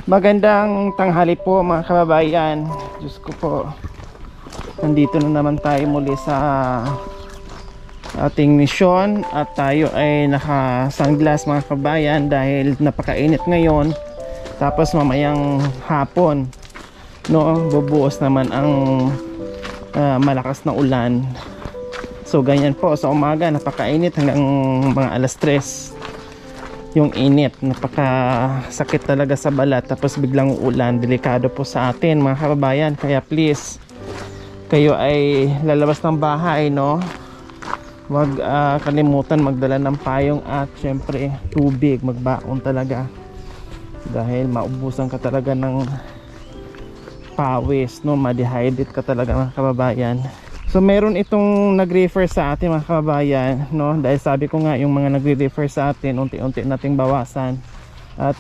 Magandang tanghali po mga kababayan. Diyos ko po, nandito na naman tayo muli sa ating misyon. At tayo ay naka sunglass mga kababayan dahil napakainit ngayon. Tapos mamayang hapon, no, bubuos naman ang malakas na ulan. So ganyan po sa umaga, napakainit hanggang mga alas 3 yung init, napakasakit talaga sa balat. Tapos biglang ulan, delikado po sa atin mga kababayan. Kaya please, kayo ay lalabas ng bahay, no, wag kalimutan magdala ng payong at syempre tubig, magbaon talaga dahil maubusan ka talaga ng pawis, no, ma-dehydrate ka talaga mga kababayan. So meron itong nag-refer sa atin mga kababayan, no, dahil sabi ko nga yung mga nagre-refer sa atin unti-unti nating bawasan at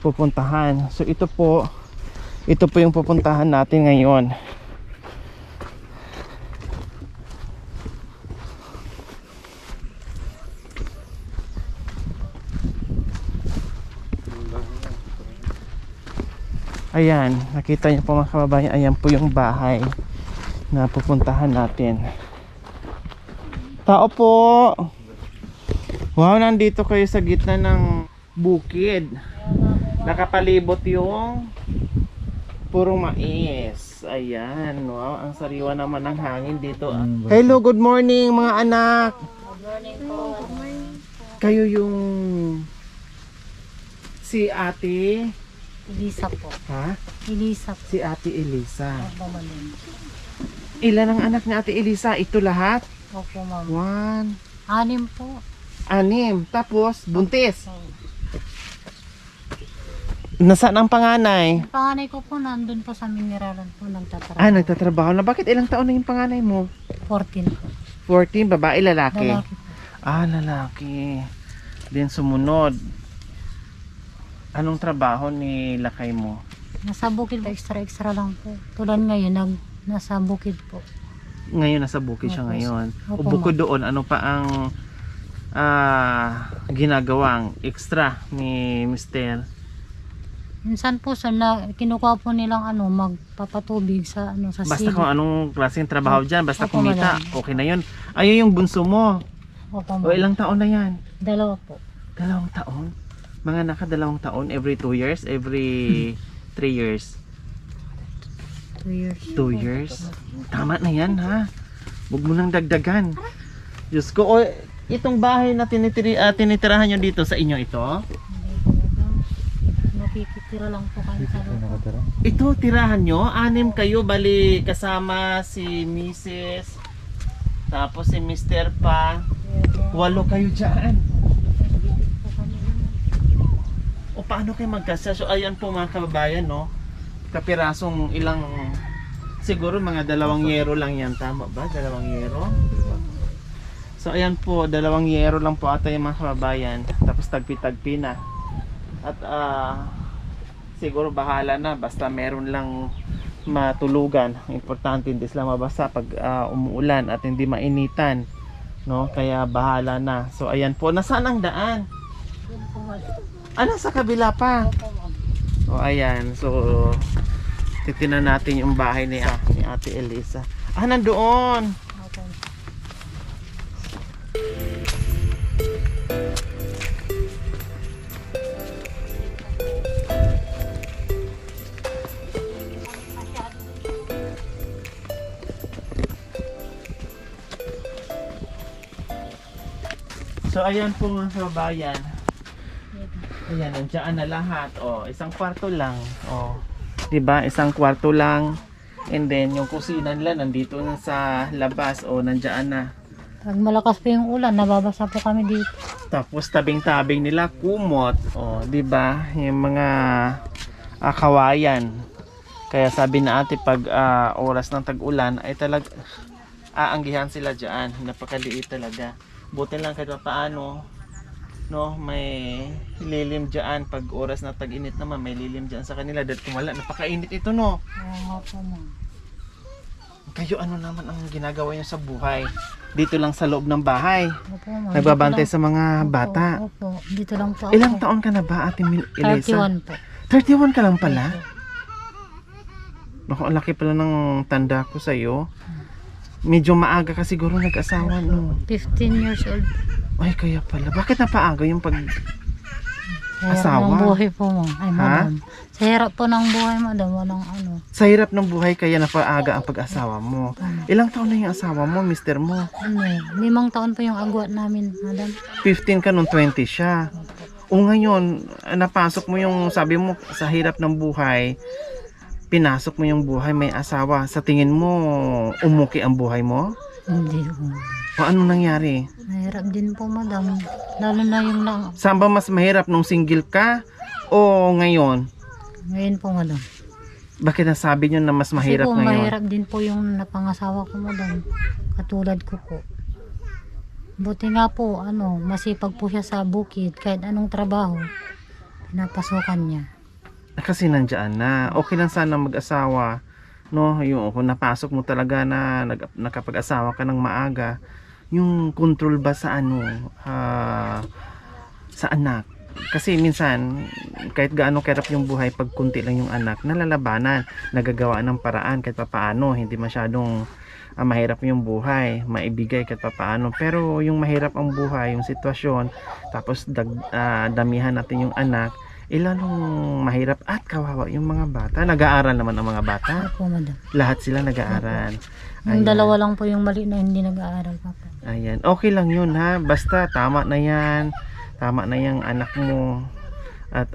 pupuntahan. So ito po yung pupuntahan natin ngayon. Ayan, nakita niyo po mga kababayan, ayan po yung bahay na pupuntahan natin. Tao po. Wow, nandito kayo sa gitna ng bukid. Nakapalibot yung purong mais. Ayan, wow, ang sariwa naman ng hangin dito. Hello, good morning mga anak. Good morning po. Good morning. Kayo yung si ate Elisa po. ha? Elisa po. Si ate Elisa. Opo, ma'am. Ilan ang anak ni ate Elisa? Ito lahat? Opo, ma'am. 1, 6 po. 6. Tapos buntis. Oh. Nasaan ang panganay? Ang panganay ko po nandun po sa mineralan po nagtatrabaho. Nagtatrabaho na. Bakit ilang taon na yung panganay mo? 14 po. 14, babae, lalaki? Lalaki po. Lalaki. Then sumunod. Anong trabaho ni lakay mo? Nasa bukid po, extra lang po. Tulad ngayon, nasa bukid po. Ngayon nasa bukid siya Opo. ngayon. O Opo, bukod doon, ano pa ang ginagawang extra ni Mister? Minsan po, kinukuha po nilang magpapatubig sa Basta silid. kung anong klaseng trabaho dyan, basta Opo, kumita, madam. okay na yun. Ayun yung bunso mo. Opo, O ilang taon na yan? 2 po. 2 taon? Mga naka-2 taon, every 2 years, every 3 years. 2 years. 2 years? Tama na yan, ha? Huwag mo nang dagdagan. Diyos ko, itong bahay na tinitirahan nyo dito sa inyo ito? Nakikitira lang po kayo sa loob. Ito, tirahan nyo? 6 kayo, bali kasama si Mrs. Tapos si Mr. pa. 8 kayo dyan. O paano kayo magkasya? So ayan po mga kababayan, no? Kapirasong ilang, siguro mga 2 yero lang yan. Tama ba? 2 yero? So ayan po, 2 yero lang po ata yung mga kababayan. Tapos tagpi-tagpi na. At siguro bahala na, basta meron lang matulugan. Importante hindi sila mabasa pag umuulan at hindi mainitan, no? Kaya bahala na. So ayan po, nasaan ang daan? Sa kabila pa. O ayan, so titinan natin yung bahay ni Ate Elisa. Nandoon. So ayan po mga kababayan. Ayan, nandiyan na lahat. Isang kwarto lang. 'Di ba? Isang kwarto lang. And then yung kusina nila nandito na sa labas. Nandiyan na. Pag malakas po yung ulan, nababasa po kami dito. Tapos tabing-tabing nila kumot. 'Di ba? Yung mga kawayan. Kaya sabi na ate pag oras ng tag-ulan ay talaga aanggihan sila diyan. Napakaliit talaga. Buti lang kahit paano, no, may lilim diyan pag oras na tag-init naman, may lilim diyan sa kanila dahil kung wala, napakainit ito, no. Oo po, ma'am. Kayo ano naman ang ginagawa niyo sa buhay? Dito lang sa loob ng bahay. Opo, ma'am. Nagbabantay Dito sa mga lang- bata. Opo, dito lang po ako. Ilang taon ka na ba, Ate Elisa? 31 po. 31 ka lang pala? Naku, ang laki pala ng tanda ko sa'yo. Medyo maaga ka siguro nag-asawa, no? 15 years old. Ay, kaya pala. Bakit napaaga yung pag... Sa hirap Asawa? ng buhay po, ma'am. Ay, Ha? madam. Sa hirap po ng buhay, madam. Walang ano. Sa hirap ng buhay kaya napaaga ang pag-asawa mo. Ilang taon na yung asawa mo, mister mo? Ano, 5 taon po yung agwat namin, madam. 15 ka nung 20 siya. O ngayon, napasok mo yung, sabi mo, sa hirap ng buhay, pinasok mo yung buhay, may asawa. Sa tingin mo, umuki ang buhay mo? Hindi po. O anong nangyari? Mahirap din po, madam. Lalo na yung lang. Saan ba mas mahirap nung single ka? O ngayon? Ngayon po, madam. Bakit nasabi nyo na mas mahirap Kasi po, ngayon? mahirap din po yung napangasawa ko, madam. Katulad ko po. Buti nga po, ano, masipag po siya sa bukid. Kahit anong trabaho, pinapasukan niya. Kasi nandiyan na. Okay lang sana mag-asawa. No, yung kung napasok mo talaga na nakapag-asawa ka ng maaga, yung control ba sa ano, sa anak. Kasi minsan, kahit gaano kerap yung buhay, pag kunti lang yung anak, nalalabanan, nagagawa ng paraan kahit papaano, hindi masyadong mahirap yung buhay, maibigay kahit papaano. Pero yung mahirap ang buhay, yung sitwasyon, tapos damihan natin yung anak, lalong mahirap at kawawa yung mga bata. Nag-aaral naman ang mga bata. Opo, madam. Lahat sila nag-aaral. Yung dalawa lang po yung mali na hindi nag-aaral pa po. Ayan. Okay lang yun ha. Basta tama na yan. Tama na yung anak mo. At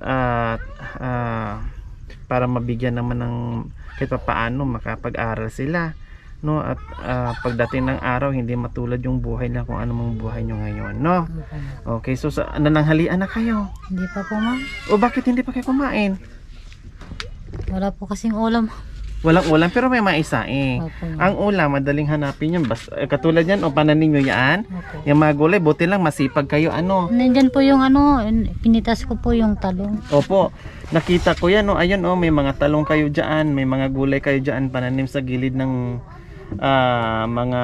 para mabigyan naman ng kahit pa paano makapag-aral sila. No? At pagdating ng araw, hindi matulad yung buhay na kung ano mang buhay nyo ngayon. No? Opo, madam. Okay. So nananghalian na kayo. Hindi pa po, ma'am. O bakit hindi pa kayo kumain? Wala po kasing ulam. Walang ulam pero may maisaing. Opo, ma'am. Ang ulam, madaling hanapin yun. Katulad yan, o pananin nyo yan. Opo. Yung mga gulay, buti lang masipag kayo. Ano? Nandyan po yung ano, pinitas ko po yung talong. Opo, nakita ko yan. Ayun, may mga talong kayo dyan. May mga gulay kayo dyan. Pananim sa gilid ng mga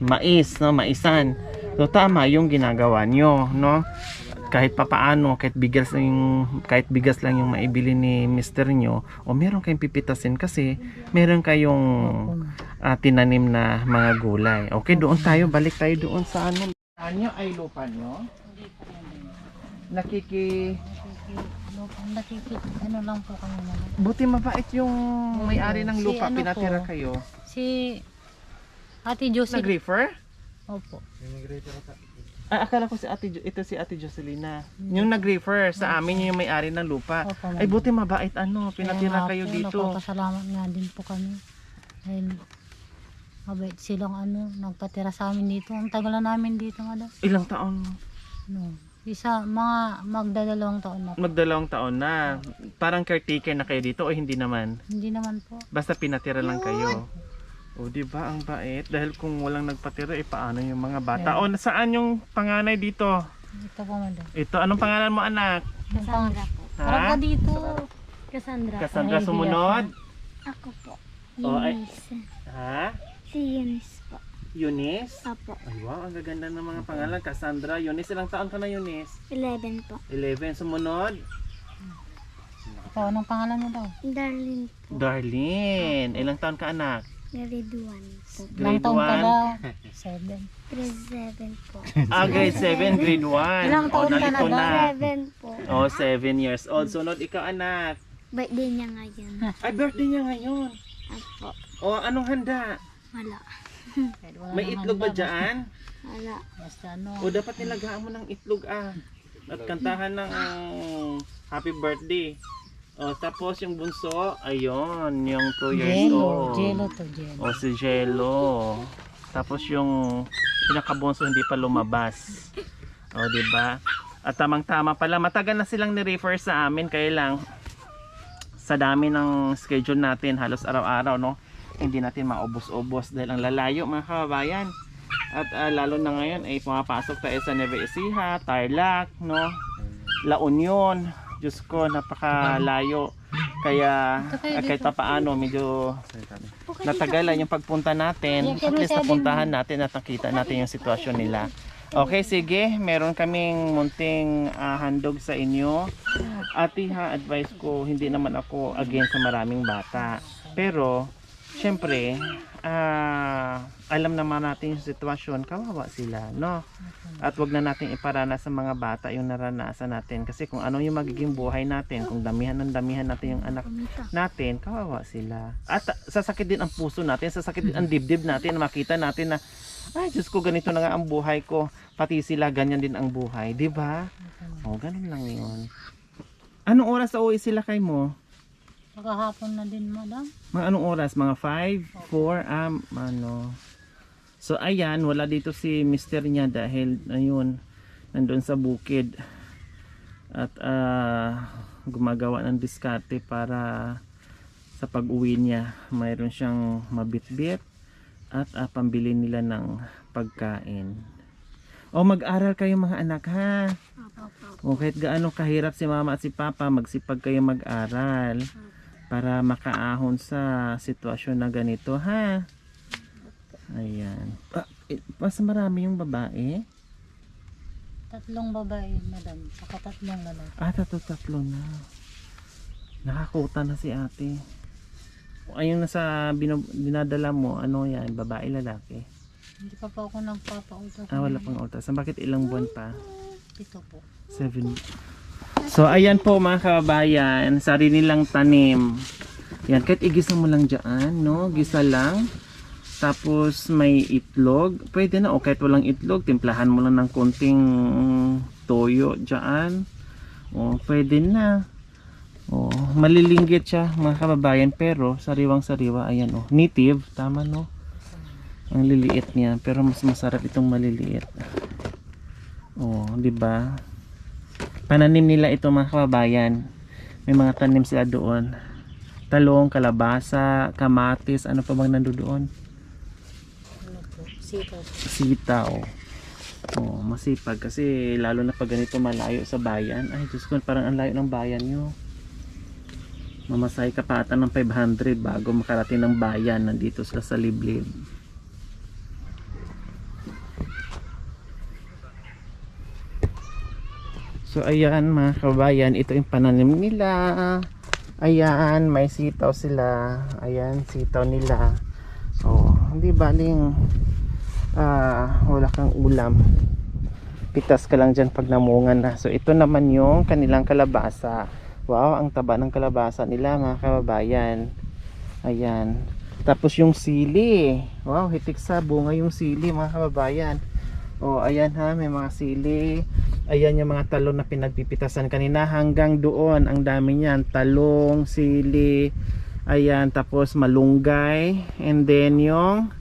mais, no? Maisan. So tama yung ginagawa nyo. No? Kahit papaano, kahit bigas lang yung maibili ni mister nyo, o meron kayong pipitasin kasi meron kayong tinanim na mga gulay. Okay, doon tayo, balik tayo doon sa ano. Ano ay lupa nyo? Ano lang po kami naman. Buti mabait yung may-ari ng Si lupa, ano pinatira po? kayo. Si Ate Josie. Nag-refer? Opo. Akala ko ito si Ate Jocelina. Yung nag-refer sa amin yung may-ari ng lupa. Opo, ma'am. Ay buti mabait pinatira Kaya nga kayo po, dito. Napapasalamat nga din po kami. Dahil mabait silang nagpatira sa amin dito. Ang tagal na namin dito, madam. Ilang taon? Magdadalawang taon na po. Magdalawang taon na. Parang caretaker na kayo dito o hindi naman? Hindi naman po. Basta pinatira lang kayo. O di ba ang bait? Dahil kung walang nagpatira, paano yung mga bata? O nasaan yung panganay dito? Ito po, madam. Ito, anong pangalan mo anak? Cassandra po. Ha? Harap ka dito. Cassandra. Cassandra Ay, sumunod? Ako po. Oh, ay- Eunice. Ha? Si Eunice po. Eunice? Apo. Ay wow, ang gaganda ng mga pangalan. Cassandra, Eunice, ilang taon ka na Eunice? 11 po. 11, sumunod? Ito, anong pangalan mo daw? Darlene po. Darlene, ilang taon ka anak? Grade 1 po. Ilang Grade taon ka 1? daw? 7. Grade 7 po. Grade 7, grade 1. Ilang taon ka na nalito ba? 7 po. 7 years old. Sunod, ikaw anak. Birthday niya ngayon. Ay, birthday niya ngayon. Apo. Anong handa? Wala. Kahit wala May namang itlog ba handa, dyan? Wala. Basta Dapat nilagaan mo ng itlog At kantahan ng happy birthday. Tapos yung bunso, ayun, yung 2 years old. Jello to jello. Si Jello. Tapos yung pinakabunso hindi pa lumabas. Di ba? At tamang-tama pala, matagal na silang ni-refer sa amin, kaya lang sa dami ng schedule natin, halos araw-araw, no? Hindi natin maubos-ubos dahil ang lalayo, mga kababayan. At lalo na ngayon ay pumapasok tayo sa Nueva Ecija, Tarlac, no? La Union. Diyos ko, napakalayo. Kaya kahit pa paano, medyo natagalan yung pagpunta natin. At least napuntahan natin at nakita natin yung sitwasyon nila. Okay, sige. Meron kaming munting handog sa inyo. Ate ha, advice ko, hindi naman ako against sa maraming bata. Pero, syempre, alam naman natin yung sitwasyon, kawawa sila, no? At wag na natin iparana sa mga bata yung naranasan natin. Kasi kung ano yung magiging buhay natin, kung damihan natin yung anak natin, kawawa sila. At sasakit din ang puso natin, sasakit din ang dibdib natin, makita natin na, ay Diyos ko, ganito na nga ang buhay ko. Pati sila, ganyan din ang buhay. Di ba? O, ganun lang yun. Anong oras sa uwi sila kay mo? Pagkahapon na din, madam. Mga anong oras? Mga 5? 4? Ano? So ayan, wala dito si mister niya dahil ayun, nandun sa bukid. At gumagawa ng diskarte para sa pag-uwi niya. Mayroon siyang mabitbit at pambili nila ng pagkain. O mag-aral kayo mga anak ha. O kahit gaano kahirap si mama at si papa, magsipag kayo mag-aral para makaahon sa sitwasyon na ganito ha. Ayan. Mas marami yung babae? 3 babae, madam. Saka 3 lalaki. Tatlo na. Nakakuta na si ate. Ayun nasa dinadala mo, ano yan? Babae, lalaki? Hindi pa po ako nagpapautos. Wala pang ultrasound. Bakit ilang buwan pa? 7 po. 7. So ayan po mga kababayan, sarili nilang tanim. Yan, kahit igisa mo lang dyan, no? Gisa lang. Tapos may itlog. Pwede na, o kahit walang itlog, timplahan mo lang ng konting toyo dyan. O, pwede na. O, malilinggit siya mga kababayan, pero sariwang sariwa. Ayan o, native, tama no? Ang liliit niya, pero mas masarap itong maliliit. O, di ba? Pananim nila ito mga kababayan. May mga tanim sila doon. Talong, kalabasa, kamatis, ano pa bang nandoon? Sitaw. Oh, masipag kasi lalo na pag ganito malayo sa bayan. Ay, Diyos ko, parang ang layo ng bayan nyo. Mamasay ka pa ata ng 500 bago makarating ng bayan. Nandito sila sa liblib. So ayan mga kabayan, ito yung pananim nila. Ayan, may sitaw sila. Ayan, sitaw nila. Oh, hindi baling wala kang ulam, pitas ka lang dyan pag namungan na. So ito naman yung kanilang kalabasa. Wow, ang taba ng kalabasa nila mga kababayan. Ayan, tapos yung sili, wow, hitik sa bunga yung sili mga kababayan. O ayan ha, may mga sili. Ayan yung mga talong na pinagpipitasan kanina, hanggang doon ang dami niyan, talong, sili, ayan, tapos malunggay, and then yung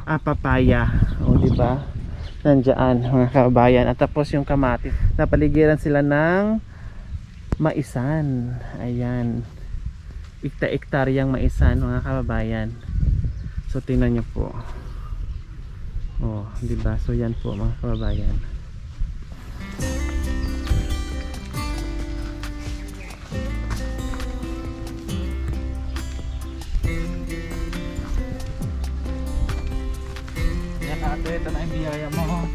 papaya. O di ba? Nandiyan mga kababayan. At tapos yung kamatis. Napaligiran sila ng maisan. Ayan. Ikta-ektaryang maisan mga kababayan. So tingnan niyo po. Oh, di ba? So yan po mga kababayan. Ate, ito na yung biyaya mo.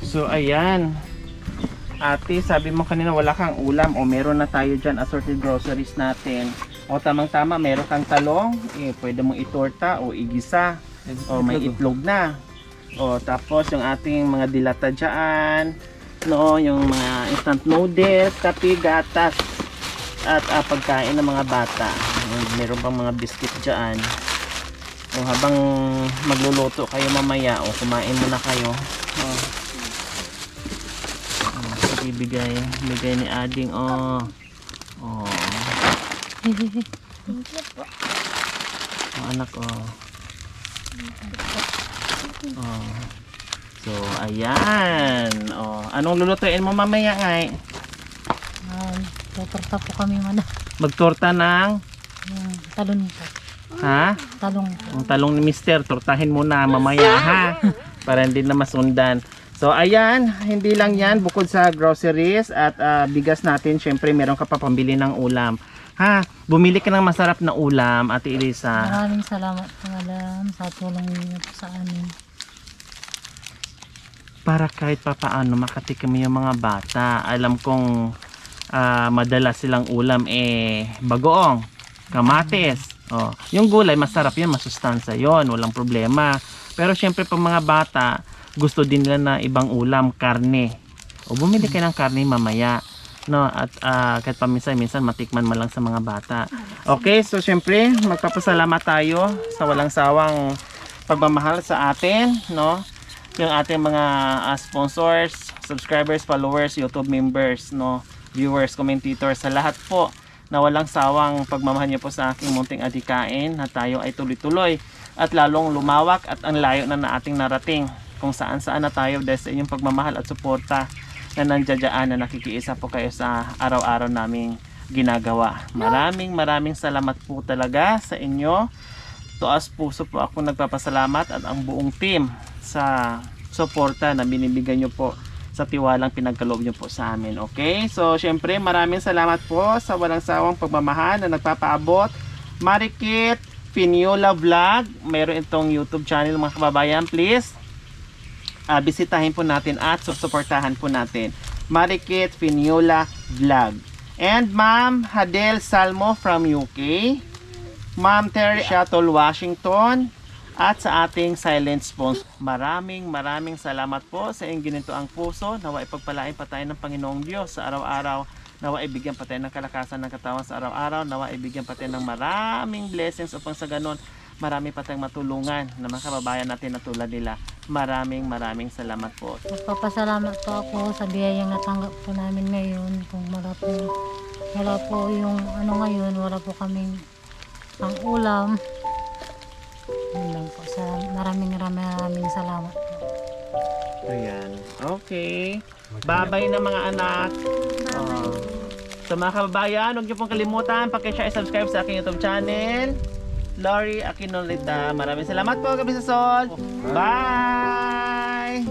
So ayan, ate, sabi mo kanina wala kang ulam, o meron na tayo dyan assorted groceries natin. O tamang tama, meron kang talong, pwede mong itorta o igisa, o may itlog na. O tapos yung ating mga dilata dyan, no, yung mga instant noodles, kape, gatas, at pagkain ng mga bata. Meron pang mga biscuit dyan. O habang magluluto kayo mamaya, o kumain muna kayo. Ibigay ni Ading. Thank you po. Anak, so ayan. Anong lulutuin mo mamaya ngay? Tutorta po kami, madam. Magtorta ng Talong po. ha? Talong. Ang talong ni Mister, tortahin mo na mamaya ha. Para hindi na masundan. So ayan, hindi lang yan, bukod sa groceries at bigas natin, syempre meron ka pa pambili ng ulam. Ha, bumili ka ng masarap na ulam, Ate Elisa. Maraming salamat po, madam, sa tulong niyo po sa amin. Para kahit papaano makatikim yung mga bata. Alam kong madalas silang ulam bagoong, kamatis. Oh, yung gulay masarap yan, masustansya yon, walang problema. Pero syempre pag mga bata, gusto din nila na ibang ulam, karne. O bumili kayo ng karne mamaya. No, at kahit paminsan-minsan matikman mo lang sa mga bata. Okay, so syempre magpapasalamat tayo sa walang sawang pagmamahal sa atin, no? Yung ating mga sponsors, subscribers, followers, YouTube members, no, viewers, commentators, sa lahat po na walang sawang pagmamahal niyo po sa aking munting adikain, na tayo ay tuloy-tuloy at lalong lumawak at ang layo na ating narating kung saan-saan na tayo dahil sa inyong pagmamahal at suporta na nandiyadyaan, na nakikiisa po kayo sa araw-araw naming ginagawa. Maraming salamat po talaga sa inyo. Tuas puso po ako nagpapasalamat at ang buong team sa suporta na binibigay nyo po sa tiwalang pinagkaloob nyo po sa amin. Okay? So, syempre, maraming salamat po sa walang sawang pagmamahal na nagpapaabot. Marikit Piniola Vlog. Meron itong YouTube channel, mga kababayan. Please, bisitahin po natin at susuportahan po natin. Marikit Piniola Vlog. And Ma'am Hadel Salmo from UK. Ma'am Terry Shuttle Washington. At sa ating silent sponsor. Maraming salamat po sa inyong ginito ang puso. Nawa ipagpalain pa tayo ng Panginoong Diyos sa araw-araw. Nawa ibigyan pa tayo ng kalakasan ng katawan sa araw-araw. Nawa ibigyan pa tayo ng maraming blessings upang sa ganon marami pa tayong matulungan na mga kababayan natin na tulad nila. Maraming salamat po. Magpapasalamat po ako sa biyayang natanggap po namin ngayon. Kung wala po yung ngayon, wala po kaming pang ulam. Yun lang po. Maraming salamat po. Ayan. Okay. Bye-bye na mga anak. Sa mga kababayan, huwag niyo pong kalimutan, paki-share at subscribe sa aking YouTube channel. Lori Aquinolita. Maraming salamat po, Gabi sa Sol. Bye!